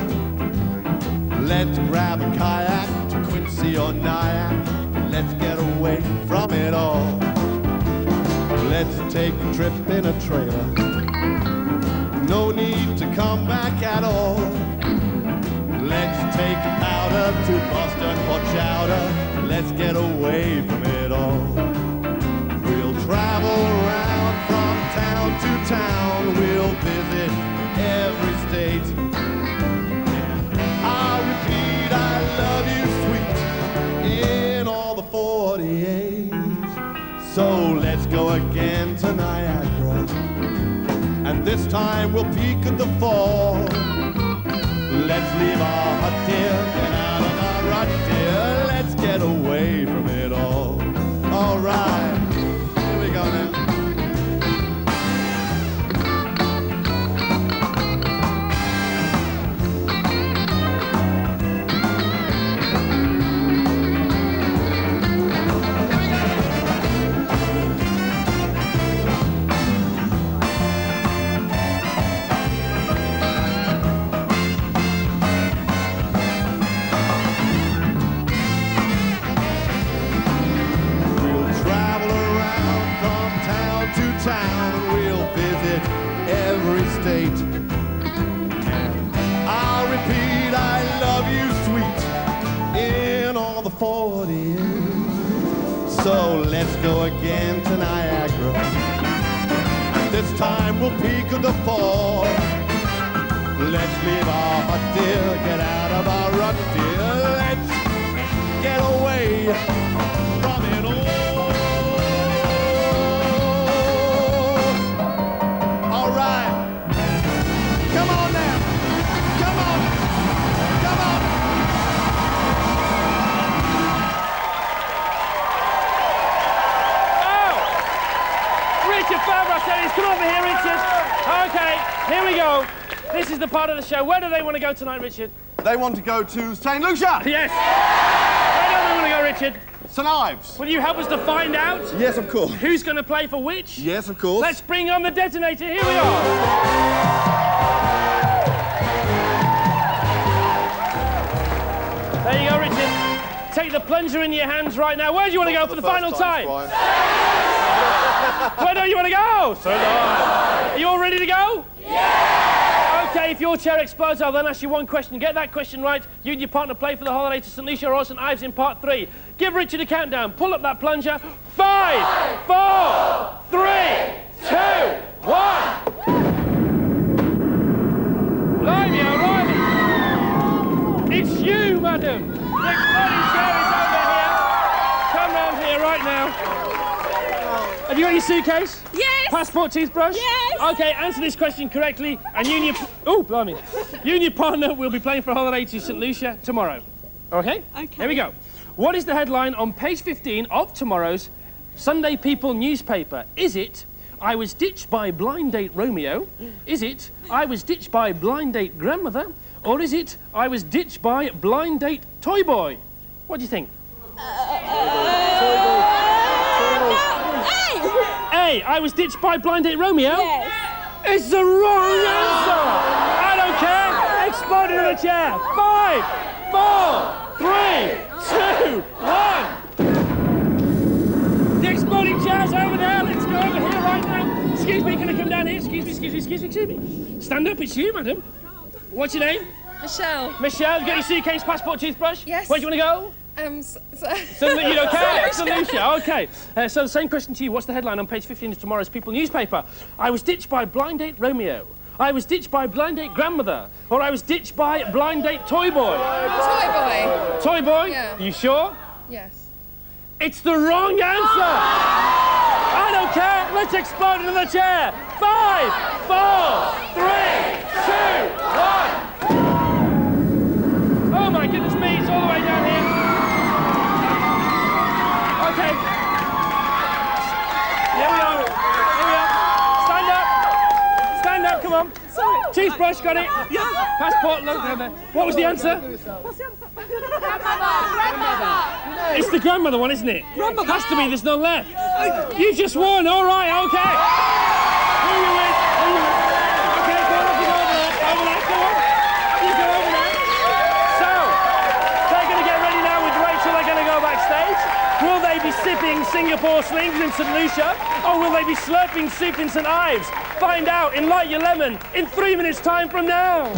[SPEAKER 5] Let's grab a kayak to Quincy or Nyack. Let's get away from it all. Let's take a trip in a trailer. No need to come back at all. Let's take a powder to Boston for chowder. Let's get away from it all. We'll travel around from town to town. We'll visit every state. I'll repeat, I love you, sweet, in all the 48. So let's go again to Niagara, and this time we'll peek at the fall. Let's leave our hut, dear, get out of our rut, dear. Let's get away from it all. All right, here we go now. So let's go again to Niagara, and this time we'll peek at the fall. Let's leave our hut, dear, get out of our rut, dear. Let's get away from it all. All right, come on now, come on, come on.
[SPEAKER 2] Richard Fairbrass, come over here, Richard. Okay, here we go. This is the part of the show. Where do they want to go tonight, Richard?
[SPEAKER 5] They want to go to St. Lucia.
[SPEAKER 2] Yes. Where do they want to go, Richard?
[SPEAKER 5] St. Ives.
[SPEAKER 2] Will you help us to find out?
[SPEAKER 5] Yes, of course.
[SPEAKER 2] Who's going to play for which?
[SPEAKER 5] Yes, of course.
[SPEAKER 2] Let's bring on the detonator. Here we are. There you go, Richard. Take the plunger in your hands right now. Where do you want to go for the final time? Where do you want to go? So are you all ready to go? Yeah! Okay, if your chair explodes, I'll then ask you one question. Get that question right, you and your partner play for the holiday to St. Lucia or St. Ives in part 3. Give Richard a countdown. Pull up that plunger. 5, 4, 3, 2, 1. Blimey, O'Reilly. It's you, madam. The exploding chair is over here. Come round here right now. Have you got your suitcase?
[SPEAKER 3] Yes.
[SPEAKER 2] Passport, toothbrush?
[SPEAKER 3] Yes.
[SPEAKER 2] Okay, answer this question correctly, and you and your... Oh, blimey. You and your partner will be playing for a holiday to St. Lucia tomorrow. Okay?
[SPEAKER 3] Okay.
[SPEAKER 2] Here we go. What is the headline on page 15 of tomorrow's Sunday People newspaper? Is it, I was ditched by blind date Romeo? Is it, I was ditched by blind date grandmother? Or is it, I was ditched by blind date toy boy? What do you think? A, I was ditched by blind date Romeo?
[SPEAKER 3] Yes.
[SPEAKER 2] It's the wrong answer! I don't care! Explode into the chair! 5, 4, 3, 2, 1! The exploding chair's over there! Let's go over here right now! Excuse me, can I come down here? Excuse me. Stand up, it's you, madam. What's your name?
[SPEAKER 3] Michelle.
[SPEAKER 2] Michelle, you got your suitcase, passport, toothbrush?
[SPEAKER 3] Yes.
[SPEAKER 2] Where do you want to go? So you don't care? St. Lucia, okay. So the same question to you. What's the headline on page 15 of tomorrow's People newspaper? I was ditched by blind date Romeo. I was ditched by blind date grandmother. Or I was ditched by blind date toy boy.
[SPEAKER 3] Toy boy.
[SPEAKER 2] Toy boy?
[SPEAKER 3] Yeah.
[SPEAKER 2] You sure?
[SPEAKER 3] Yes.
[SPEAKER 2] It's the wrong answer! I don't care! Let's explode into the chair! 5, 4, 3, 2, 1! Oh my goodness me, it's all the way down here. Okay. Here we are. Stand up, come on.
[SPEAKER 3] Sorry.
[SPEAKER 2] Toothbrush, got it?
[SPEAKER 3] Yeah.
[SPEAKER 2] Passport, look down there. What was the answer?
[SPEAKER 3] What's the answer? Grandmother.
[SPEAKER 2] It's the grandmother one, isn't it? Grandmother. Has to be, there's none left. You just won, all right, okay. Who are you with? Okay, go on, you go over there. Over there, go on. You go over there. So, they're going to get ready now with Rachel. They're going to go backstage. Will they be sipping Singapore slings in St. Lucia? Or will they be slurping soup in St. Ives? Find out in Light Your Lemon in 3 minutes' time from now.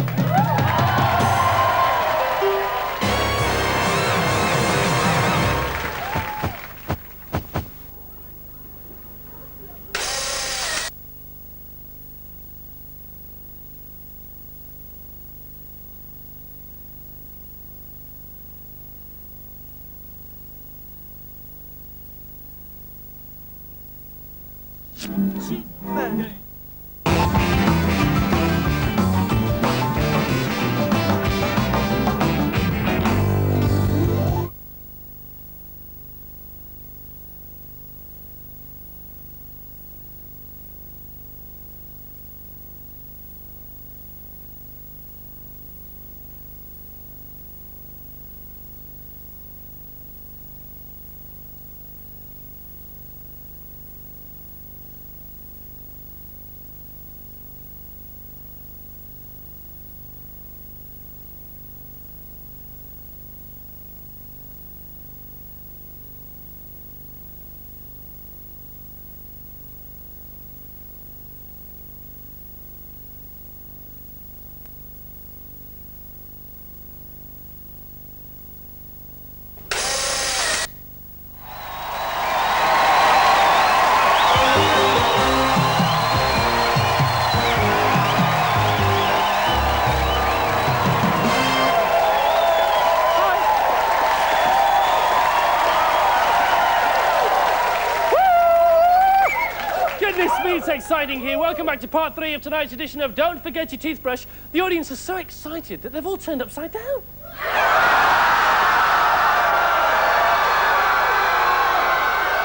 [SPEAKER 2] It's exciting here. Welcome back to part 3 of tonight's edition of Don't Forget Your Toothbrush. The audience is so excited that they've all turned upside down.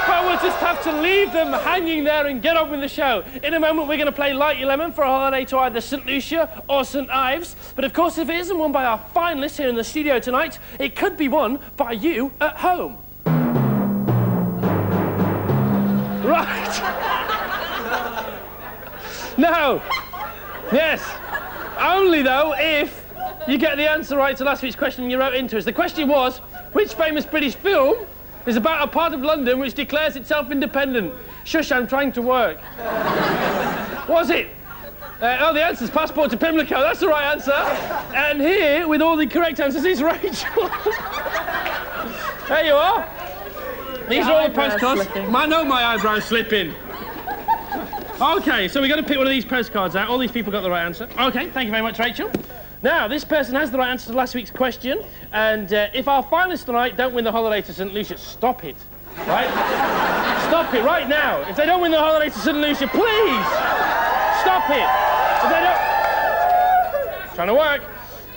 [SPEAKER 2] But we'll just have to leave them hanging there and get on with the show. In a moment, we're going to play Light Your Lemon for a holiday to either St. Lucia or St. Ives. But of course, if it isn't won by our finalists here in the studio tonight, it could be won by you at home. Right. No. Yes. Only, though, if you get the answer right to last week's question you wrote into us. The question was, which famous British film is about a part of London which declares itself independent? Shush, I'm trying to work. Was it? Oh, the answer's Passport to Pimlico. That's the right answer. And here, with all the correct answers, is Rachel. There you are. These are all the postcards. I know my eyebrow's slipping. Okay, so we've got to pick one of these postcards out. All these people got the right answer. Okay, thank you very much, Rachel. Now, this person has the right answer to last week's question, and if our finalists tonight don't win the holiday to St. Lucia, stop it, right? Stop it right now. If they don't win the holiday to St. Lucia, please stop it. If they don't... Trying to work.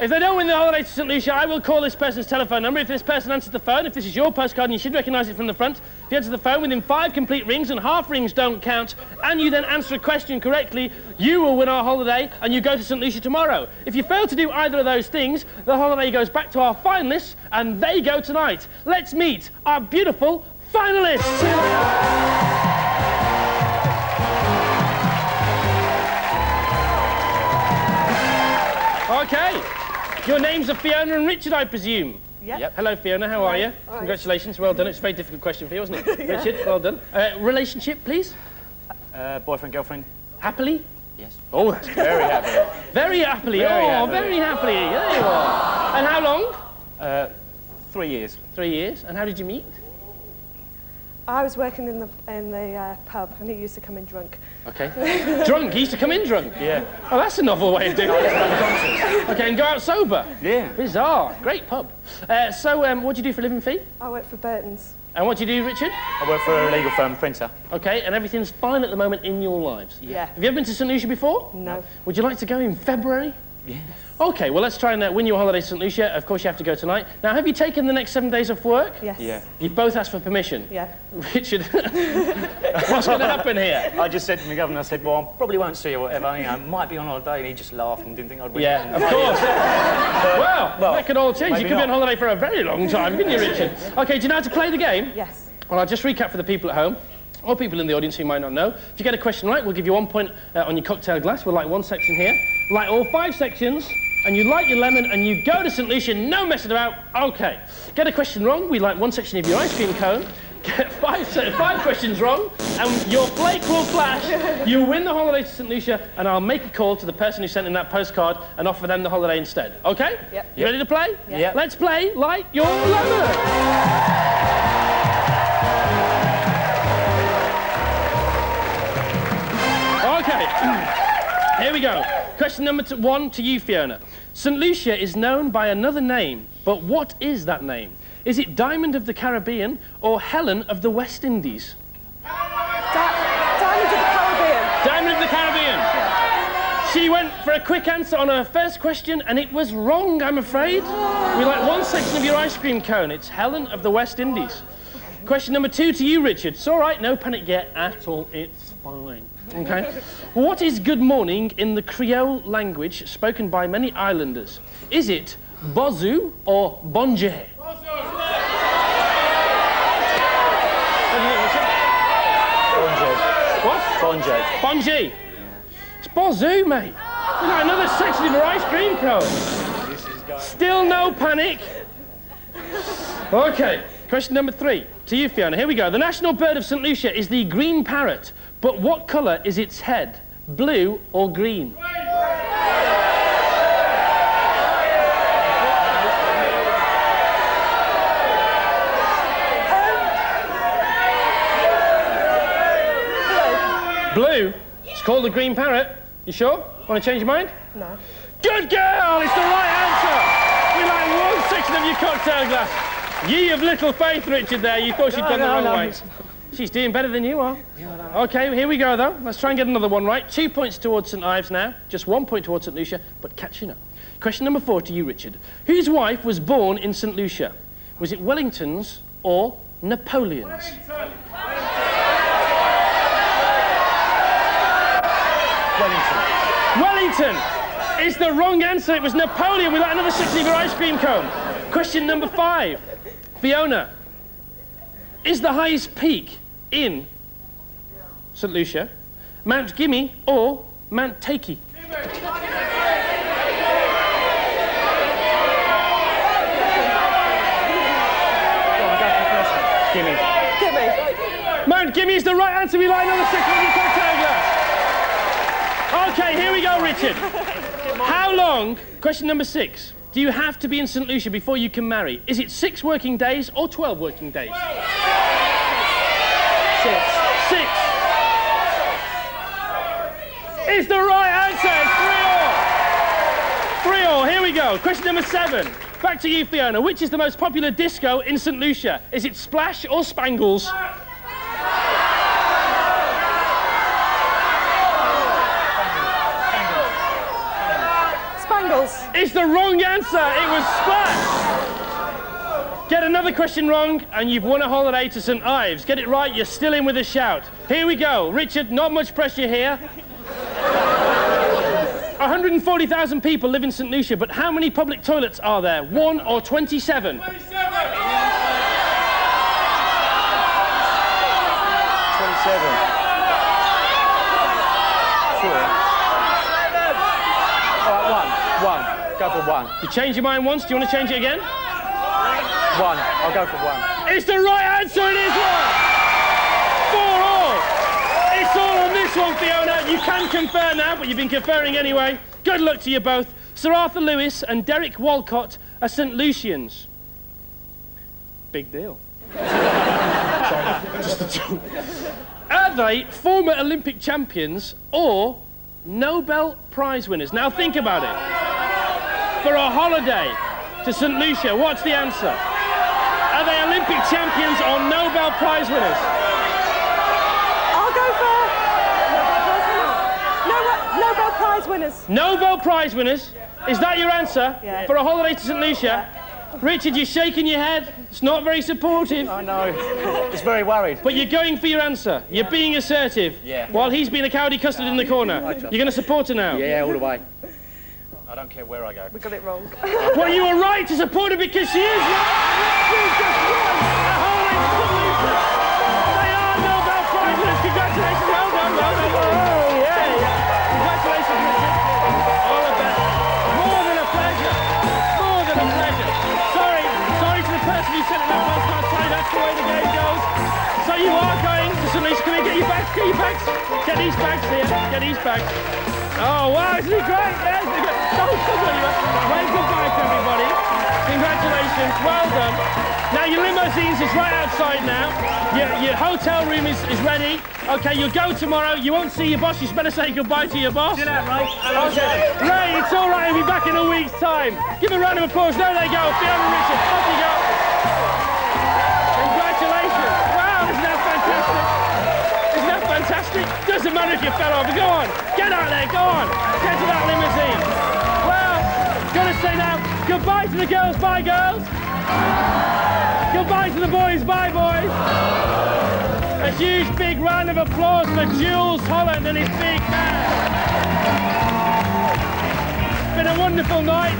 [SPEAKER 2] If they don't win the holiday to St. Lucia, I will call this person's telephone number. If this person answers the phone, if this is your postcard, and you should recognise it from the front, if you answer the phone within 5 complete rings, and half rings don't count, and you then answer a question correctly, you will win our holiday, and you go to St. Lucia tomorrow. If you fail to do either of those things, the holiday goes back to our finalists, and they go tonight. Let's meet our beautiful finalists. Okay. Your names are Fiona and Richard, I presume?
[SPEAKER 3] Yep.
[SPEAKER 2] Hello, Fiona. How are you?
[SPEAKER 3] All right.
[SPEAKER 2] Congratulations. Well done. It's a very difficult question for you, wasn't it? Yeah. Richard, well done. Relationship, please?
[SPEAKER 7] Boyfriend, girlfriend?
[SPEAKER 2] Happily?
[SPEAKER 7] Yes.
[SPEAKER 2] Oh, that's very happily. Very happily. Very happily. There you are. And how long?
[SPEAKER 7] 3 years.
[SPEAKER 2] 3 years. And how did you meet?
[SPEAKER 3] I was working in the pub, and he used to come in drunk.
[SPEAKER 2] Okay. Drunk? He used to come in drunk?
[SPEAKER 7] Yeah.
[SPEAKER 2] Oh, that's a novel way of doing it. Okay, and go out sober?
[SPEAKER 7] Yeah.
[SPEAKER 2] Bizarre. Great pub. So, what do you do for a living, Fee?
[SPEAKER 3] I work for Burton's.
[SPEAKER 2] And what do you do, Richard?
[SPEAKER 7] I work for a legal firm, printer.
[SPEAKER 2] Okay, and everything's fine at the moment in your lives?
[SPEAKER 3] Yeah.
[SPEAKER 2] Have you ever been to St. Lucia before?
[SPEAKER 3] No.
[SPEAKER 2] Would you like to go in February?
[SPEAKER 7] Yeah.
[SPEAKER 2] Okay, well, let's try and win your holiday to St. Lucia. Of course, you have to go tonight. Now, have you taken the next 7 days off work?
[SPEAKER 3] Yes.
[SPEAKER 7] Yeah.
[SPEAKER 2] You've both asked for permission?
[SPEAKER 3] Yeah.
[SPEAKER 2] Richard, what's going to happen here?
[SPEAKER 7] I just said to my governor, I said, well, I probably won't see you or whatever, you know, might be on holiday, and he just laughed and didn't think I'd win.
[SPEAKER 2] Yeah, of course. Well, that could all change. You could be on holiday for a very long time, couldn't you, Richard? Okay, do you know how to play the game?
[SPEAKER 3] Yes.
[SPEAKER 2] Well, I'll just recap for the people at home, or people in the audience who might not know. If you get a question right, we'll give you 1 point on your cocktail glass. We'll light one section here, light all 5 sections, and you light your lemon and you go to St. Lucia, no messing about. Okay. Get a question wrong, we light 1 section of your ice cream cone. Get 5 questions wrong, and your flake will flash. You win the holiday to St. Lucia, and I'll make a call to the person who sent in that postcard and offer them the holiday instead. Okay?
[SPEAKER 3] Yep.
[SPEAKER 2] You ready to play?
[SPEAKER 3] Yep.
[SPEAKER 2] Let's play Light Your Lemon. Okay, here we go. Question number 1 to you, Fiona. St. Lucia is known by another name, but what is that name? Is it Diamond of the Caribbean or Helen of the West Indies?
[SPEAKER 3] Diamond of the Caribbean.
[SPEAKER 2] Diamond of the Caribbean. She went for a quick answer on her first question, and it was wrong, I'm afraid. We like 1 section of your ice cream cone. It's Helen of the West Indies. Question number 2 to you, Richard. It's all right, no panic yet at all. It's fine. Okay. What is good morning in the Creole language spoken by many islanders? Is it bozu or bonje? What?
[SPEAKER 7] Bonje.
[SPEAKER 2] Bonje. It's bozu, mate. You got another section of your ice cream cone. Still no panic. Okay. Question number 3 to you, Fiona. Here we go. The national bird of St. Lucia is the green parrot. But what colour is its head? Blue or green? Blue? It's called the green parrot. You sure? Want to change your mind?
[SPEAKER 3] No.
[SPEAKER 2] Good girl! It's the right answer! We like 1 section of your cocktail glass. Ye of little faith, Richard, there. You thought she'd done the wrong way. She's doing better than you are. Okay, here we go, though. Let's try and get another one right. 2 points towards St. Ives now. Just 1 point towards St. Lucia, but catching up. Question number 4 to you, Richard. Whose wife was born in St. Lucia? Was it Wellington's or Napoleon's? Wellington is the wrong answer. It was Napoleon. We like another section of your ice cream cone. Question number 5. Fiona. Is the highest peak in St. Lucia Mount Gimme or Mount Takey? Gimme.
[SPEAKER 3] Gimme.
[SPEAKER 2] Mount Gimme is the right answer. We like another section of your cocktail glass. Okay, here we go, Richard. How long, question number 6, do you have to be in St. Lucia before you can marry? Is it 6 working days or 12 working days? 6. Is the right answer. It's 3-3. Here we go. Question number 7. Back to you, Fiona. Which is the most popular disco in St. Lucia? Is it Splash or Spangles?
[SPEAKER 3] Spangles. Yes.
[SPEAKER 2] It's the wrong answer. It was splash. Get another question wrong, and you've won a holiday to St Ives. Get it right, you're still in with a shout. Here we go. Richard, not much pressure here. 140,000 people live in St Lucia, but how many public toilets are there? 1 or 27?
[SPEAKER 7] 27. 27. Sure. All right, one. Go for one.
[SPEAKER 2] You changed your mind once, do you want to change it again?
[SPEAKER 7] One. I'll go for one.
[SPEAKER 2] It's the right answer, it is one! 4-all! It's all on this one, Fiona. You can confer now, but you've been conferring anyway. Good luck to you both. Sir Arthur Lewis and Derek Walcott are St Lucians. Big deal. Sorry, just a joke. Are they former Olympic champions or Nobel Prize winners? Now think about it. For a holiday to St Lucia, what's the answer? Are they Olympic champions or Nobel Prize winners?
[SPEAKER 3] I'll go for Nobel Prize winners.
[SPEAKER 2] Nobel Prize winners? Is that your answer?
[SPEAKER 3] Yeah.
[SPEAKER 2] For a holiday to St Lucia?
[SPEAKER 3] Yeah.
[SPEAKER 2] Richard, you're shaking your head. It's not very supportive.
[SPEAKER 7] I know. It's very worried.
[SPEAKER 2] But you're going for your answer. You're being assertive.
[SPEAKER 7] Yeah.
[SPEAKER 2] While he's being a cowardly custard in the corner. You're going to support her now?
[SPEAKER 7] Yeah, all the way. I don't care where I go.
[SPEAKER 3] We got it wrong.
[SPEAKER 2] Well, you were right to support her because she is right. She's just won a holiday to St Lucia. They are Nobel Prize winners. Congratulations. Well done. Oh, yeah. Congratulations, Richard. All the best. More than a pleasure. More than a pleasure. Sorry to the person who sent it that postcard. Sorry, that's the way the game goes. So you are going to St Lucia. Come here, get your bags. Get your bags. Get these bags here. Get these bags. Oh, wow, isn't he great? Yes, isn't he great? Wave goodbye to everybody. Congratulations, well done. Now, your limousines is right outside now. Your hotel room is ready. Okay, you'll go tomorrow. You won't see your boss. You better say goodbye to your boss.
[SPEAKER 7] See that, Ray?
[SPEAKER 2] Okay. Ray, it's all right. He'll be back in a week's time. Give a round of applause. There they go. Fiona and Richard. Off you go. Congratulations. Wow, isn't that fantastic? Isn't that fantastic? Doesn't matter if you fell over. Go on. Get out there. Go on. Get to that limousine. Well, gotta say now, goodbye to the girls. Bye, girls. Goodbye to the boys. Bye, boys. A huge, big round of applause for Jules Holland and his big band. It's been a wonderful night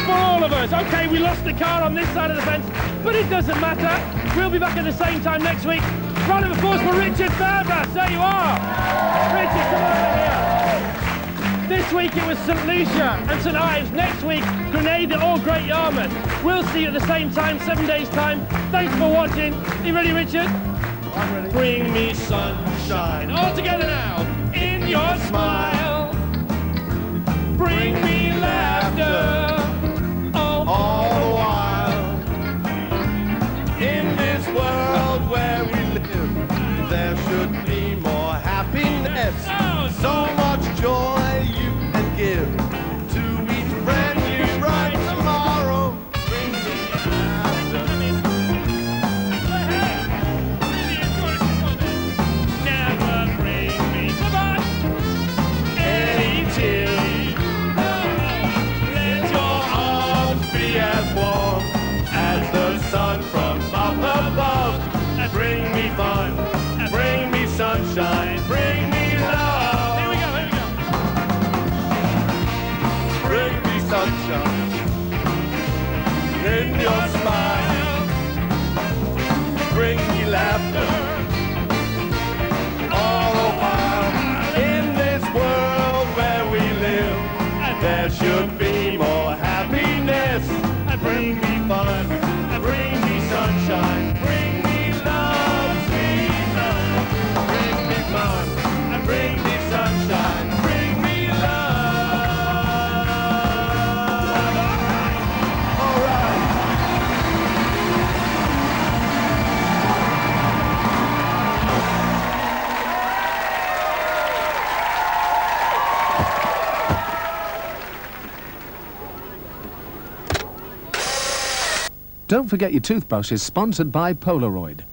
[SPEAKER 2] for all of us. Okay, we lost the car on this side of the fence, but it doesn't matter. We'll be back at the same time next week. Round of applause for Richard Fairbrass. There you are. Richard, come over here. This week it was St Lucia and St Ives. Next week, Grenada or Great Yarmouth. We'll see you at the same time, 7 days' time. Thanks for watching. Are you ready, Richard?
[SPEAKER 4] I'm ready.
[SPEAKER 2] Bring me sunshine. All together now. In your smile. Bring me laughter. Oh,
[SPEAKER 5] All the while, in this world where we live, there should be more happiness. So much joy you can give to each brand new bright tomorrow. Bring me laughter.
[SPEAKER 2] never bring me
[SPEAKER 5] Any tears. Let your arms be as warm as the sun from up above. Bring me fun, bring me sunshine, bring me love.
[SPEAKER 2] Here we go.
[SPEAKER 5] Bring me sunshine in your smile. Bring me laughter. All the while in this world where we live, there should be more happiness. Bring me fun, bring me sunshine, bring me love, sweet love. Bring me fun, bring me sunshine, bring me love. All right.
[SPEAKER 8] Don't forget your toothbrush is sponsored by Polaroid.